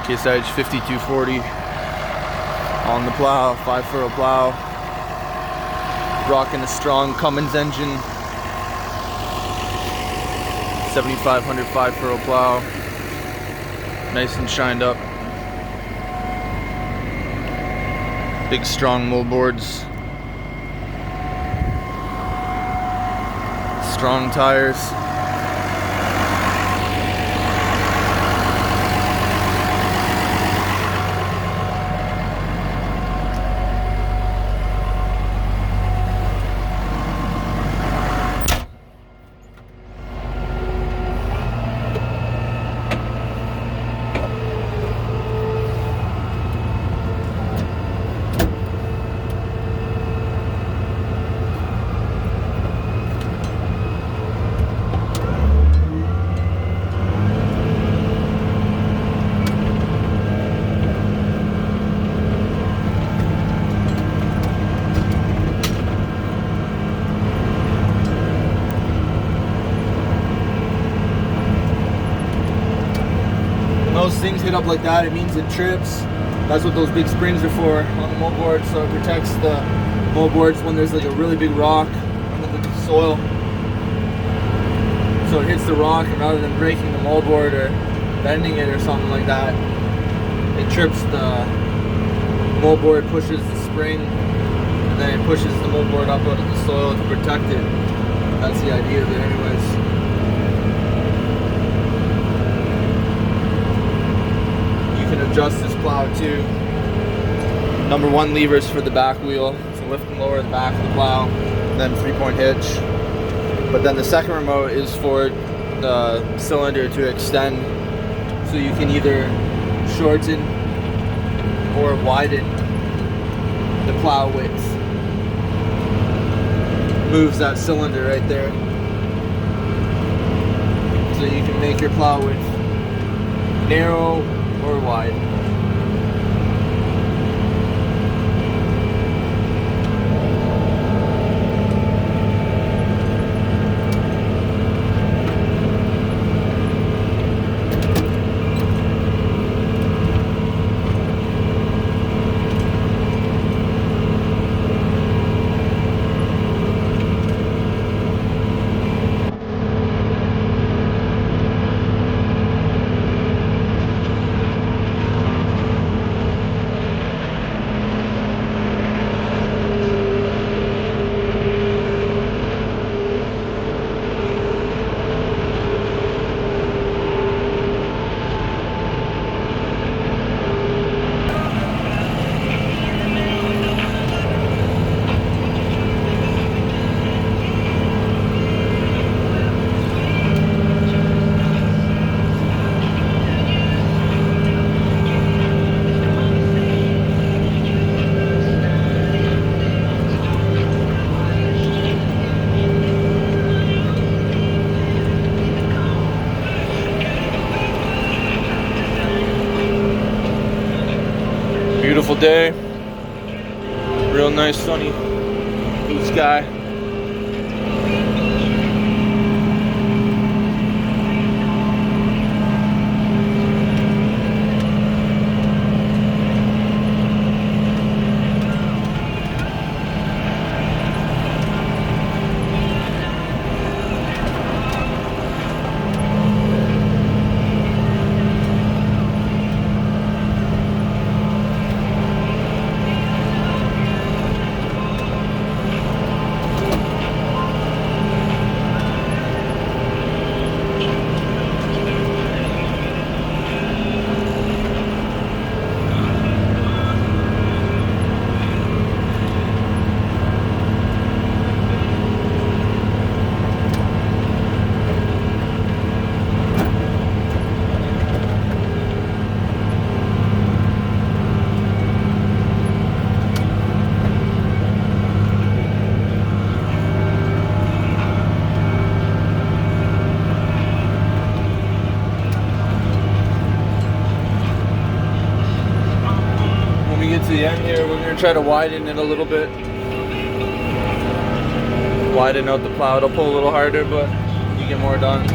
Caseih 5240 on the plow, 5 furrow plow. Rocking a strong Cummins engine. 7500 5 furrow plow. Nice and shined up. Big strong moldboards. Strong tires. Those things hit up like that, it means it trips. That's what those big springs are for on the moldboard, so it protects the moldboards when there's like a really big rock under the soil. So it hits the rock, and rather than breaking the moldboard or bending it or something like that, it trips the moldboard, pushes the spring, and then it pushes the moldboard up out of the soil to protect it. That's the idea of it anyways. Adjust this plow too. Number 1 levers for the back wheel, so lift and lower the back of the plow, and then 3-point hitch. But then the second remote is for the cylinder to extend, so you can either shorten or widen the plow width. Moves that cylinder right there, so you can make your plow width narrow or wide. Beautiful day, real nice sunny blue sky. To the end here, we're going to try to widen it a little bit. Widen out the plow. It'll pull a little harder, but you get more done.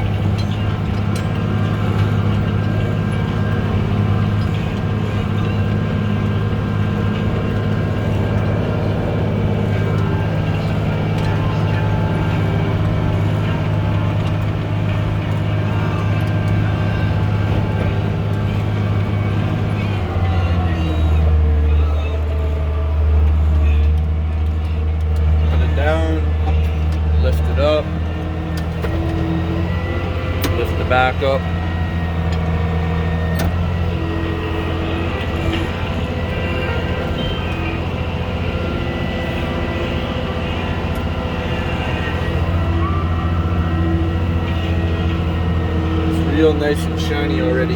shiny already.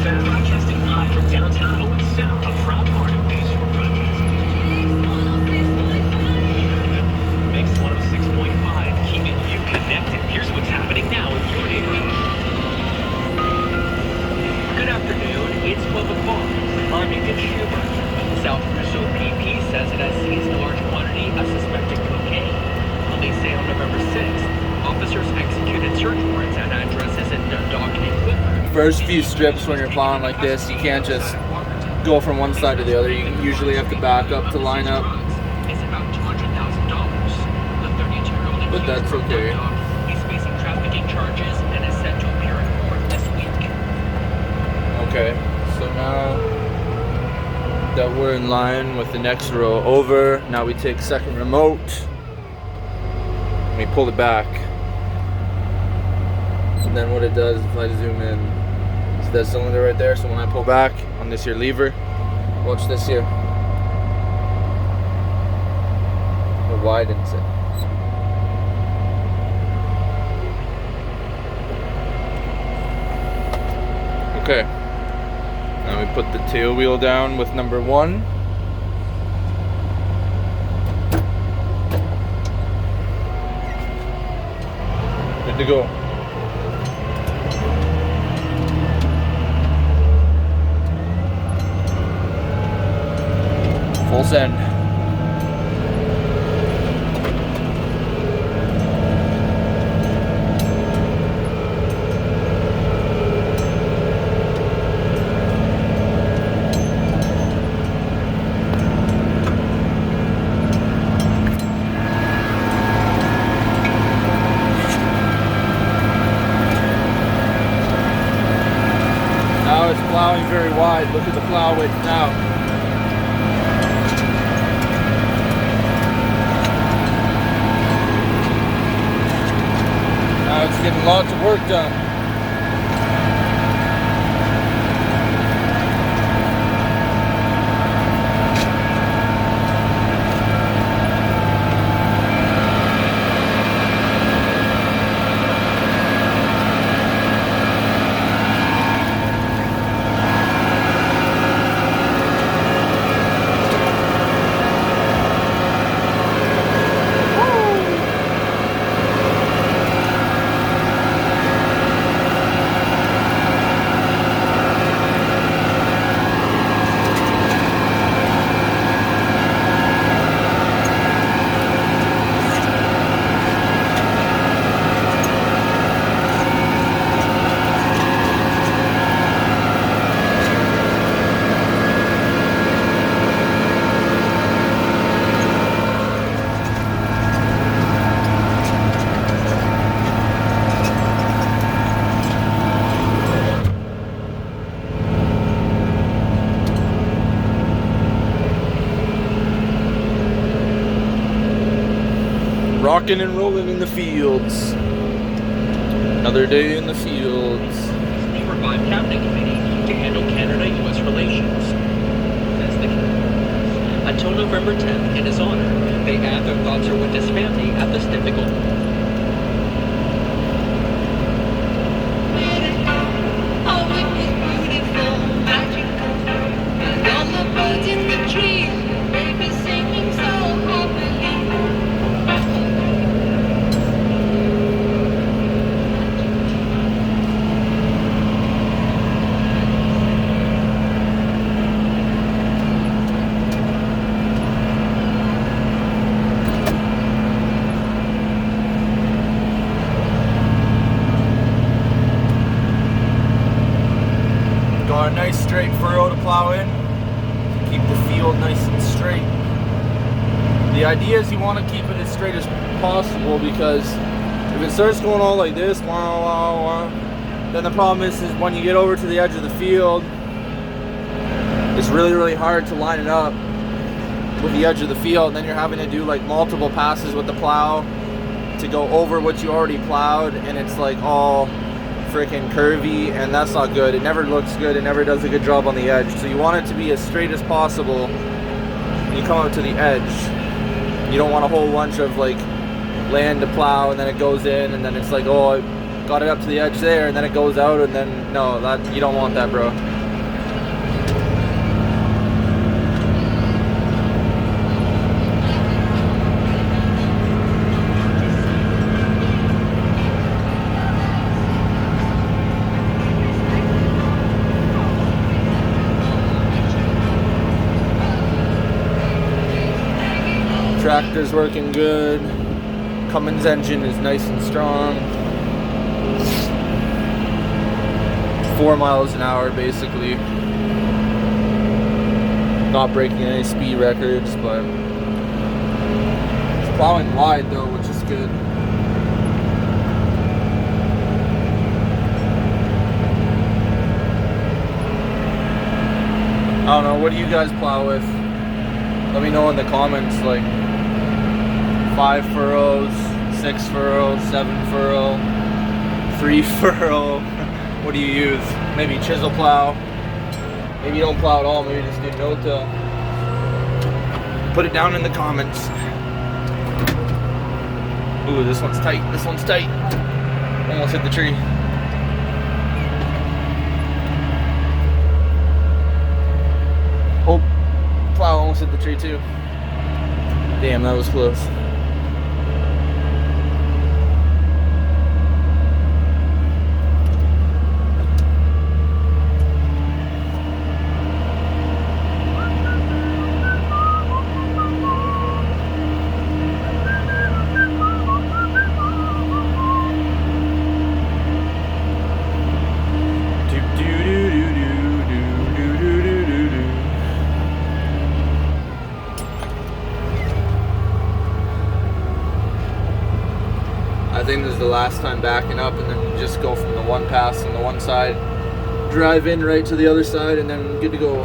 Broadcasting live from downtown Alot, South, a proud part of Mix 106.5, keeping you connected. Here's what's happening now in your neighborhood. Good afternoon, it's 12 o'clock. I'm Nathan Schumer. South Russo PP says it has seized a large quantity of suspected cocaine. Police say on November 6th, officers executed search warrants at addresses in Dundalk and Clifford. First few strips when you're plowing like this, you can't just go from one side to the other. You usually have to back up to line up. It's about $200,000. The 32-year-old But that's okay. He's facing trafficking charges and is set to appear in court this week. Okay, so now that we're in line with the next row over, now we take second remote and we pull it back. And then what it does, if I zoom in, it's that cylinder right there. So when I pull back on this here lever, watch this here. It widens it. Okay. Now we put the tail wheel down with number 1. Good to go. Full send. Now it's plowing very wide. Look at the plow width now. Now it's getting lots of work done. Rocking and rolling in the fields. Another day in the fields. The revived cabinet committee to handle Canada-U.S. relations. That's the key. Until November 10th, in his honor, they add their thoughts are with his family at this difficult. Got a nice straight furrow to plow in to keep the field nice and straight. The idea is you want to keep it as straight as possible, because if it starts going all like this, then the problem is when you get over to the edge of the field, it's really hard to line it up with the edge of the field, and then you're having to do like multiple passes with the plow to go over what you already plowed, and it's like all freaking curvy, and that's not good. It never looks good. It never does a good job on the edge. So you want it to be as straight as possible when you come up to the edge. You don't want a whole bunch of like land to plow and then it goes in and then it's like, oh, got it up to the edge there, and then it goes out, and then no, that you don't want that, bro. Tractor's working good. Cummins engine is nice and strong. 4 miles an hour basically. Not breaking any speed records, but it's plowing wide though, which is good. I don't know, what do you guys plow with? Let me know in the comments, like 5 furrows, 6 furrows, 7 furrow, 3 furrow. What do you use? Maybe chisel plow. Maybe you don't plow at all. Maybe you just do no-till. Put it down in the comments. Ooh, this one's tight. This one's tight. Almost hit the tree. Oh, plow almost hit the tree too. Damn, that was close. I think this is the last time backing up, and then you just go from the one pass on the one side, drive in right to the other side, and then good to go.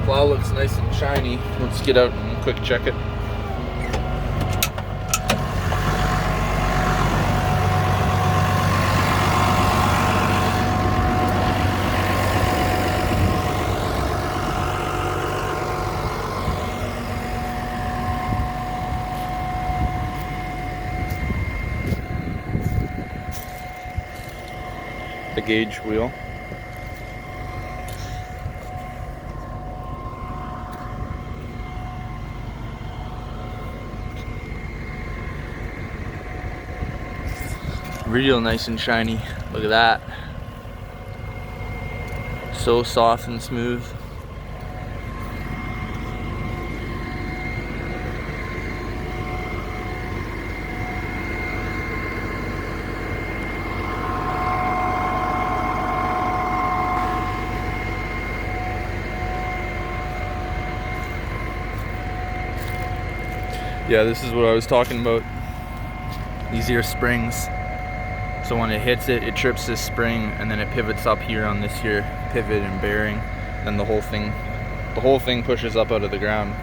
Plow looks nice and shiny. Let's get out and quick check it. The gauge wheel. Real nice and shiny. Look at that. So soft and smooth. Yeah, this is what I was talking about. These here springs. So when it hits it, it trips this spring, and then it pivots up here on this here pivot and bearing. Then the whole thing pushes up out of the ground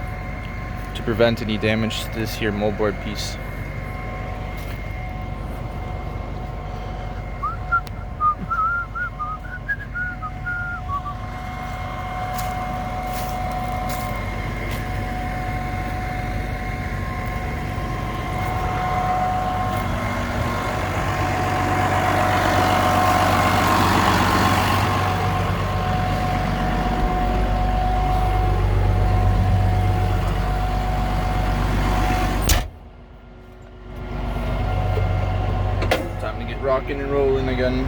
to prevent any damage to this here moldboard piece. Rocking and rolling again.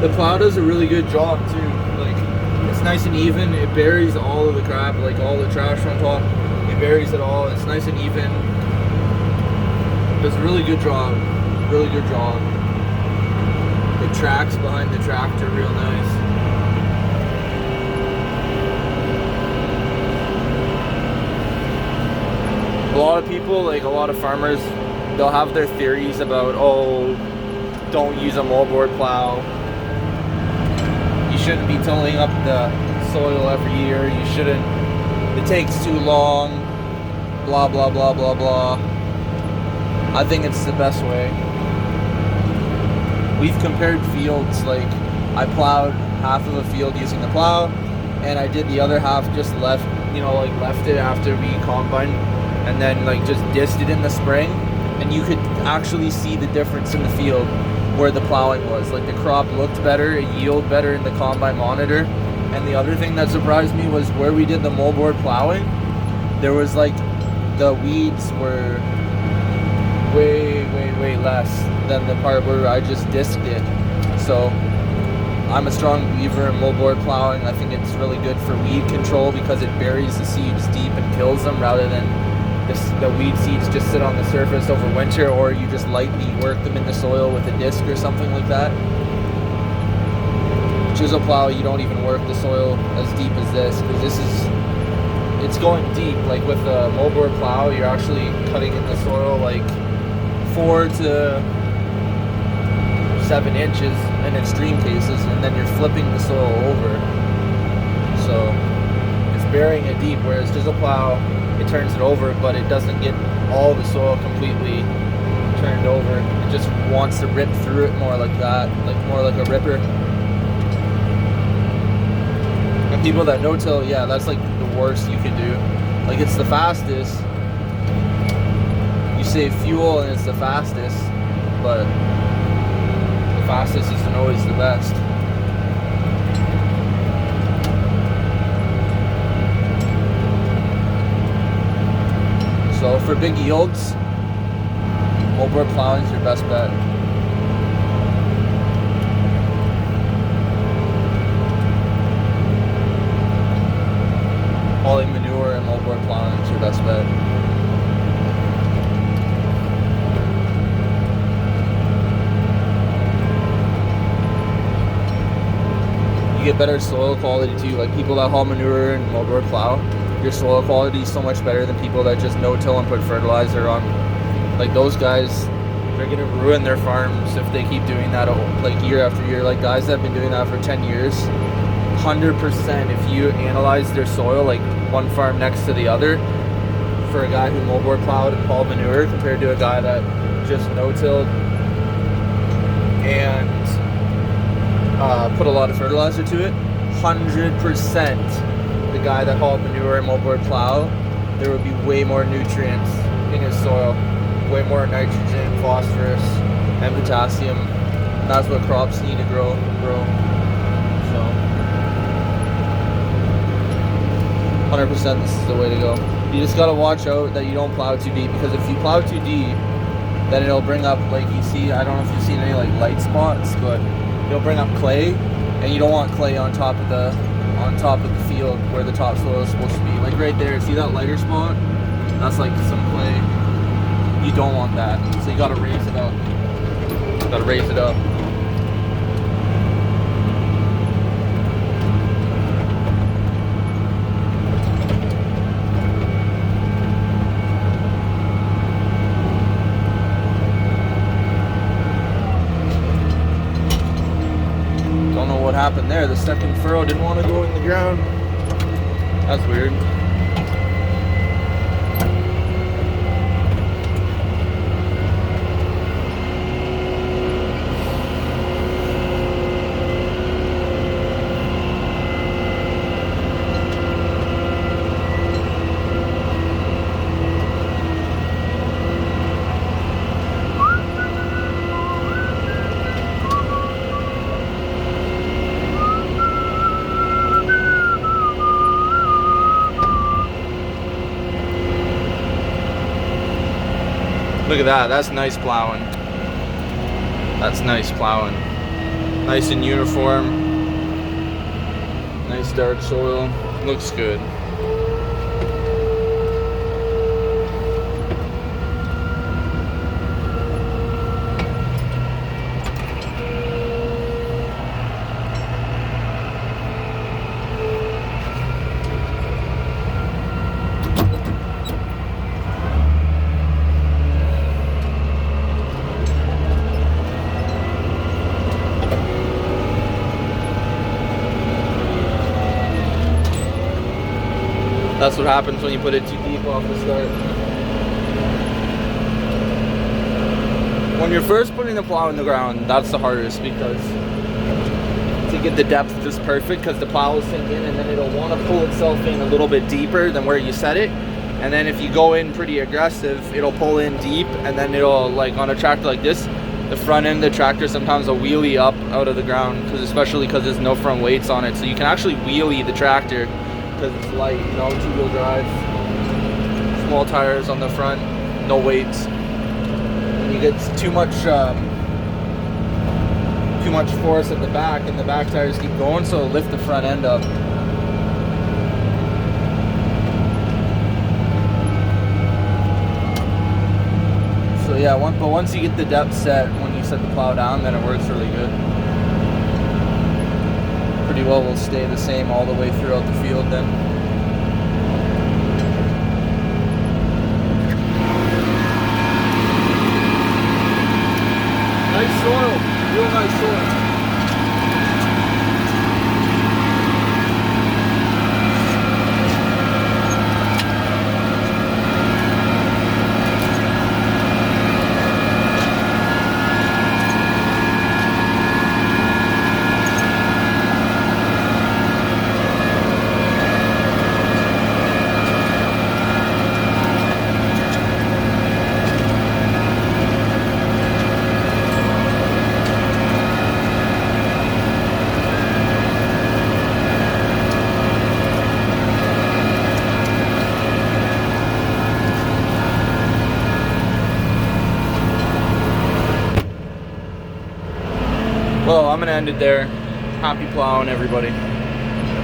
The plow does a really good job too. Like, it's nice and even. It buries all of the crap, like all the trash on top. It buries it all. It's nice and even. Does a really good job. really good job. It tracks behind the tractor real nice. A lot of people, like a lot of farmers, they'll have their theories about, oh, don't use a moldboard plow. You shouldn't be tilling up the soil every year. You shouldn't. It takes too long. Blah, blah, blah, blah, blah. I think it's the best way. We've compared fields, like I plowed half of a field using the plow, and I did the other half just left, you know, like left it after we combined, and then like just dissed it in the spring, and you could actually see the difference in the field where the plowing was. Like the crop looked better, it yielded better in the combine monitor. And the other thing that surprised me was where we did the moldboard plowing, there was like the weeds were way less than the part where I just disked it. So I'm a strong believer in moldboard plowing. I think it's really good for weed control because it buries the seeds deep and kills them rather than the weed seeds just sit on the surface over winter, or you just lightly work them in the soil with a disc or something like that. Chisel plow, you don't even work the soil as deep as this, because it's going deep. Like with a moldboard plow, you're actually cutting in the soil like 4 to 7 inches in extreme cases, and then you're flipping the soil over. So it's burying it deep, whereas chisel plow, it turns it over, but it doesn't get all the soil completely turned over. It just wants to rip through it more like that, like more like a ripper. And people that no-till, yeah, that's like the worst you can do. Like it's the fastest. You save fuel and it's the fastest, but the fastest isn't always the best. So for big yields, moldboard plowing is your best bet. Hauling manure and moldboard plowing is your best bet. You get better soil quality too. Like people that haul manure and moldboard plow, your soil quality is so much better than people that just no-till and put fertilizer on. Like those guys, they're gonna ruin their farms if they keep doing that like year after year. Like guys that have been doing that for 10 years, 100%, if you analyze their soil, like one farm next to the other, for a guy who moldboard plowed and hauled manure compared to a guy that just no-tilled and put a lot of fertilizer to it, 100%. The guy that hauled manure and moldboard plow, there would be way more nutrients in his soil, way more nitrogen, phosphorus, and potassium. And that's what crops need to grow. So 100% this is the way to go. You just gotta watch out that you don't plow too deep, because if you plow too deep, then it'll bring up, like you see, I don't know if you've seen any like light spots, but it'll bring up clay, and you don't want clay on top of the field where the topsoil is supposed to be. Like right there, see that lighter spot? That's like some clay. You don't want that. So you gotta raise it up. Gotta raise it up. Don't know what happened there. The second furrow didn't want to go in the ground. That's weird. Look at that, that's nice plowing. That's nice plowing. Nice and uniform. Nice dark soil. Looks good. that's what happens when you put it too deep off the start. When you're first putting the plow in the ground, that's the hardest, because to get the depth just perfect, because the plow will sink in and then it'll want to pull itself in a little bit deeper than where you set it. And then if you go in pretty aggressive, it'll pull in deep, and then it'll, like on a tractor like this, the front end of the tractor sometimes will wheelie up out of the ground, especially because there's no front weights on it. So you can actually wheelie the tractor because it's light, you know, 2-wheel drive, small tires on the front, no weights. When you get too much force at the back, and the back tires keep going, so it'll lift the front end up. So yeah, but once you get the depth set, when you set the plow down, then it works really good. Pretty well will stay the same all the way throughout the field then. Nice soil, real nice soil. Well, I'm gonna end it there. Happy plowing, everybody.